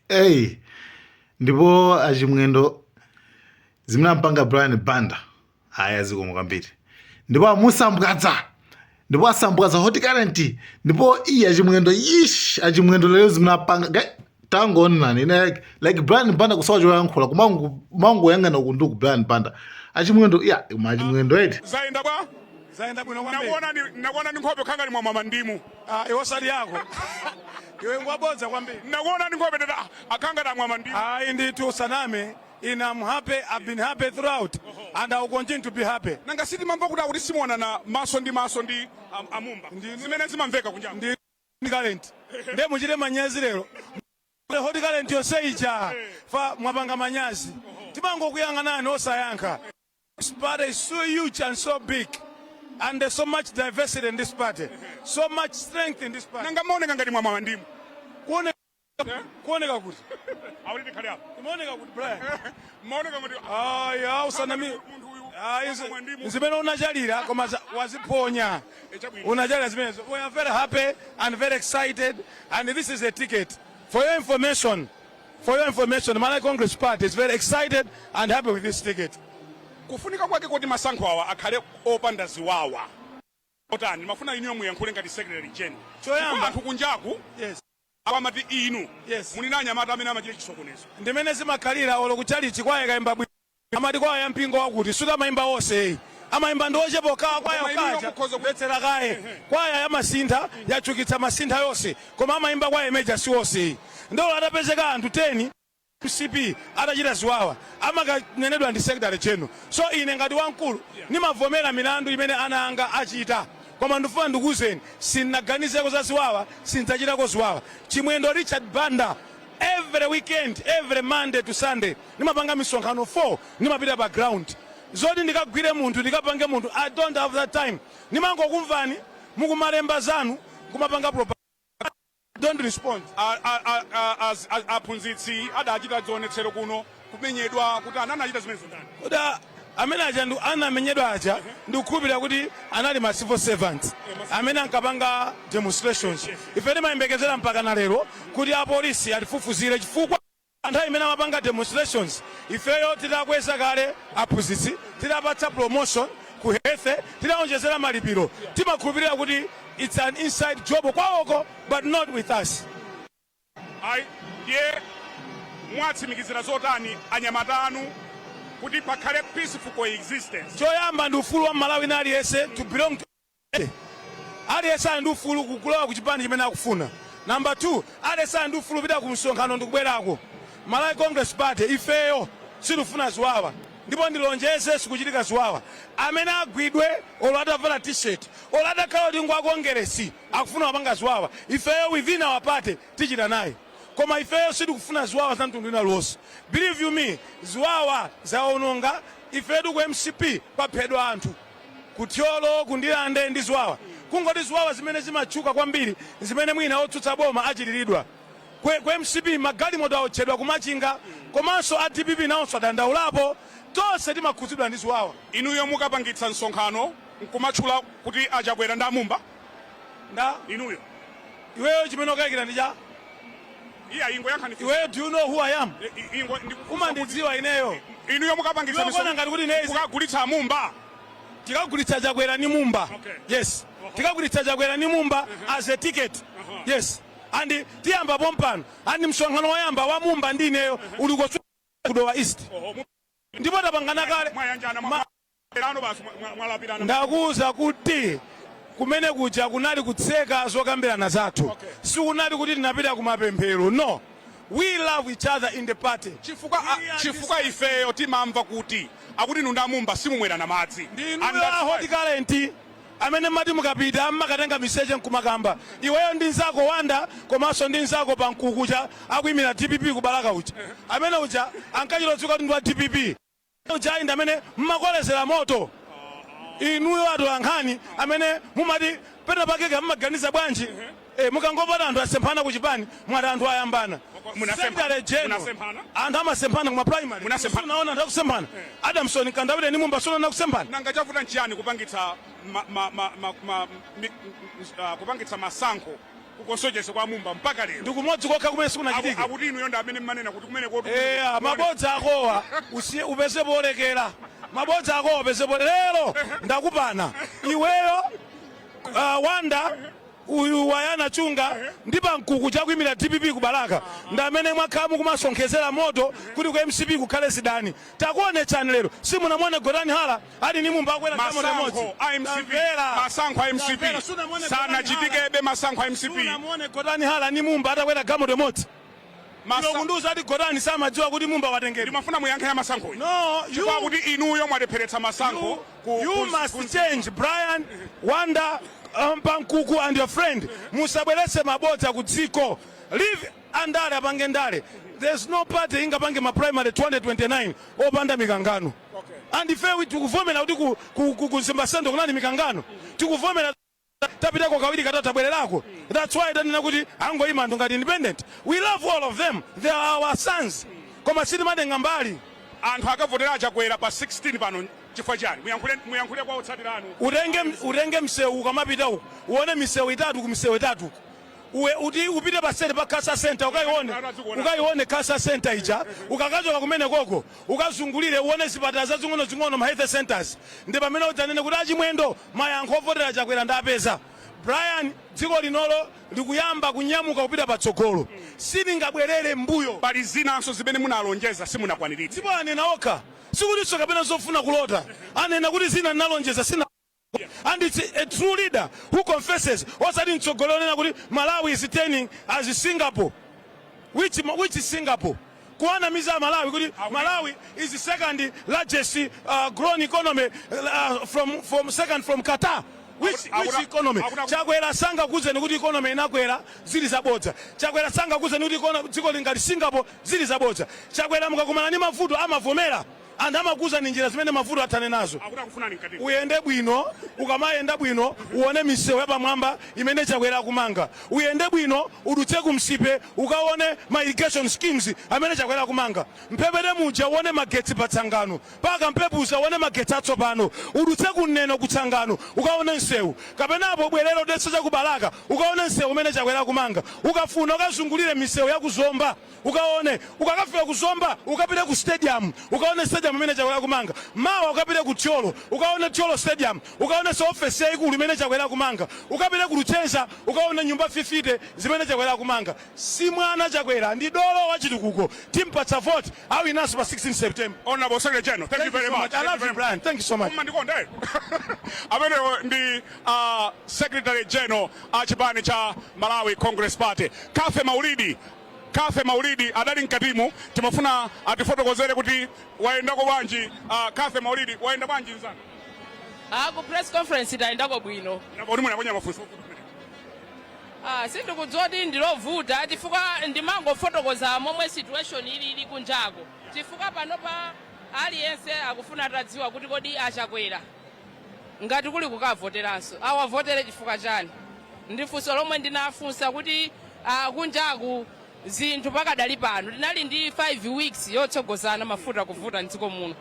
Hey, ndipo AChimwendo zimene Mpaka Brian Banda haya zikomo kwambiri. Ndipo amusambwaza. Ndipo asambwaza hot current. Ndipo AChimwendo AChimwendo lero zimene apanga tangoona nani like Brian Banda kusowa choyankhula kumango yangana kunduku Brian Banda. AChimwendo AChimwendo eti. Zaenda bwa? Zaenda bwino kwambiri. Nakuona ni nkhope khanga ni mwa mama ndimu. Iwo sali yako. Iwe ngwabodza kwambiri. Nakuona ni nkhope tata akhanga na mwa mandimu. Ndithu saname. I'm happy. I've been happy throughout, and I will continue to be happy. Nanga siti mambo kuti simona na maso ndi amumba. Zimene zimamveka kunja. Ndi talent. Nde muchire manyazi lero. The hot talent yoseija fa mwapanga manyazi. Timango kuyang'ana osayankha. This party is so huge and so big. And there's so much diversity in this party. So much strength in this party. Nanga maoneka ngati mwa mama ndimu. Kuoneka kuti. Awuliti khali apo. Muoneka kuti Brian. Muoneka kuti ya usanami. Zimene unachalira koma waziponya. Unachalira zimenezo. We are very happy and very excited, and this is a ticket. For your information, Malay Congress Party is very excited and happy with this ticket. Kufunika kwake kuti masankho awa akhale opanda ziwawa. Otani mafuna inu yomwe yankhule ngati secretary general. Choyamba anthu kunjaku. Yes. Awamati inu. Yes. Muli nanya mata amene amachire chisokonezo. Ndimene zimakhalira olo kuchali chikwaye kaimba bwino. Amati kwa ya mpingo wakuti suka maimba onse. Amaimba ndochepo kawa kwaya kaja. Betsera kaye. Kwaya ya masintha yachukitsa masintha yonse. Koma amaimba kwaya emeja si onse. Ndo atapezeka anthu 10 CP atachita ziwawa. Amakanenedwa ndi secretary general. So ine ngati wankulu nimavomera milandu imene ana anga achita. Koma ndifuna ndikuzeni sinaganizeko za ziwawa sindzachitako ziwawa. Chimwendo Richard Banda every weekend, every Monday to Sunday nimapanga misonkhano 4 nimapita background. Zodi ndikagwire munthu ndikapange munthu I don't have that time. Nimangokumvani mukumalemba zanu kumapanga propaganda. Don't respond. As aphunzitsi adachita dzionetsero kuno kumenyedwa kuti anana achita zimene zindani. Kuda amene aja ndu anamenyedwa aja ndikukhulupirira kuti anali ma civil servants amene ankapanga demonstrations. Ife timayembekezera mpaka na lero kuti apolisi atifufuzire chifukwa anthu imene amapanga demonstrations ifeyo titakweza kale aphunzitsi tidapatsa promotion ku health tidaonjezera malipiro timakhulupirira kuti it's an inside job kwawoko but not with us. Mwatsimikizira zotani anyamata anu kuti pakhale peaceful coexistence. Choyamba ndi ufulu wa Malawi na aliyense to belong to aliyense ali ndi ufulu kukulowa ku chipani chimene akufuna. Number 2, aliyense ali ndi ufulu kupita ku msonkhano ndikubwerako. Malay Congress Party ifeyo sitifuna ziwawa. Ndipo ndilonjeze sikuchitika ziwawa. Amene agwidwe olo atavala t-shirt olo atakhala kuti ngwakongeresi akufuna wapanga ziwawa. Ifeyo within our party tichita naye. Koma ifeyo sitikufuna ziwawa za mtundu ina lonse. Believe you me, ziwawa zaononga ifeyo ku MCP paphedwa anthu. Kutyolo kundilande ndi ziwawa. Kungoti ziwawa zimene zimachuka kwambiri zimene mwina otsutsa boma achitiridwa. Ku MCP magalimoto aotchedwa kumachinga komanso a DPP nawonso adandaulapo tonse timakhuzidwa ndi ziwawa. Inuyo mukapangitsa msonkhano nkumatchula kuti achakwera ndi amumba nda inuyo iweyo chimene okayikira ndi cha iweyo do you know who I am? Kumandidziwa ineyo. Inuyo mukapangitsa msonkhano ngati kuti inezi kugulitsa amumba tikagulitsa chakwera ni mumba. Yes. Tikagulitsa chakwera ni mumba as a ticket. Yes. And tiyamba pompano andi msonkhano wayamba wa mumba ndi ineyo uli kudowa east. Ndipo tapangana kale ndakuuza kuti kumene kuja kunali kutseka zokambirana zathu. Sikunali kuti tinapita kumapemphero. No. We love each other in the party. Chifukwa ifeyo timamva kuti akuti nunda mumba simumwera na madzi. Anda hot current amene mati mukapita makatenga miseche nkumakamba. Iweyo ndi nzako wanda komanso ndi nzako pankukucha akuyimira DPP kubalaka ucha. Amene ucha ankachilodzuka kuti ndi wa DPP. Ucha indi amene mmakolezera moto. Inuyo atolankhani amene mumati pena pakeke mmaganiza bwanji. Mukangopata anthu asemphana ku chipani mwati anthu ayambana. Munasempana? Anthu amasempana kuma primary. Munasempana naona anthu akusempana. Adamson kandawire ni mumba sona nakusempana. Nanga chavuta nchiyani kupangitsa kupangitsa masankho kukonsochesa kwa mumba mpaka lero ndikumodzi kokha kumene sikunachitika akuti inu yonda amene mmanena kuti kumene kotu mabodza akowa upeze polekera mabodza akowa upeze lero ndakupana iweyo Wanda uyu wayana chunga ndi pankuku chakuimira DPP kubalaka ndamene mwakhamu kumasonkhezera moto kuti ku MCP kukhale sidani takuonetsani lero simunamone Godani Hala ali ni mumba akwera kama remote masankho a MCP sana chitikebe masankho a MCP sunamone Godani Hala ni mumba atakwera kama remote kunduza ati Godani samadziwa kuti mumba watengera mafuna muyankhe ya masankho no you kuti inuyo mwalepheretsa masankho you must change Brian Wanda Mpankuku and your friend musabweretse mabodza ku dziko leave andale apange ndale there's no party ingapange ma primary 2029 opanda mikangano and ife tikuvomera kuti kuzimba sendo kunani mikangano tikuvomera tapitako kawiri katatu abwererako that's why tanena kuti angoyima ngati independent we love all of them they are our sons koma sitimatenga mbali anthu akavotera achakwera pa 16 pano chifukwa chani muyankhule kwa utsatirano utenge msewu ukamapita uko uone misewu itatu ku misewu itatu uti upite pa sente pa Kasa Center ukaione Kasa Center ija ukakachoka kumene koko ukazungulire uone zipatala zazing'ono ma health centers ndi pamene udzanene kuti AChimwendo mayankho ovotera achakwera ndapeza Brian dziko linolo likuyamba kunyamuka kupita patsogolo sitingabwerere mbuyo pali zinanso zimene munalonjeza simunakwaniritse ndipo anena okha sikuti kapena zofuna kulota anena kuti zina nalonjeza sina and it's a true leader who confesses osati mtsogolo nena kuti Malawi is turning as Singapore which is Singapore kuanamiza Malawi kuti Malawi is the second largest growing economy from second from Qatar which economy chakwera sanga kuzeni kuti economy inakwera zili zabodza chakwera sanga kuzeni kuti dziko lingati Singapore zili zabodza chakwera mukakumana ni mavuto amavomera and amakuza ni njira zimene mavuto athane nazo uyende bwino ukamayenda bwino uone misewu yapamwamba imene chakwera kumanga uyende bwino udutse kumsipe ukaone ma irrigation schemes amene chakwera kumanga mpepete muja uone magetsi patsangano paka mpepusa uone magetsi atsopano udutse kuneno kutsangano ukaone msewu kapenapo bwerero deso chakubalaka ukaone msewu umene chakwera kumanga ukafuna ukazungulire misewu ya kuzomba ukaone ukakafika kuzomba ukapite ku stadium ukaone stadium imene chakwera kumanga mawa ukapite ku Tcholo ukaone Tcholo stadium ukaone office yaikulu imene chakwera kumanga ukapite ku Luchensa ukaone nyumba 50 zimene chakwera kumanga si mwana chakwera ndi dolo wachitukuko timpatsa vote awi naso pa 16 September honorable secretary general thank you very much I love you Brian thank you so much amene ndi secretary general achipani cha Malawi Congress Party Kafe Maulidi adali mkatimu timafuna atifotokozere kuti waendako bwanji Kafe Maulidi waenda bwanji nzana ku press conference itaendako bwino napoti munaponya mafunso sindikudzoti ndilovuta chifukwa ndimangofotokoza momwe situation ili kunjako chifukwa panopa aliyense akufuna atadziwa kuti kodi achakwera ngati kuli kukavoteranso awavotere chifukwa chani ndifunso lomwe ndinafunsa kuti kunjaku zinthu pakadali pano tinali ndi 5 weeks yotsogozana mafuta kuvuta mdziko muno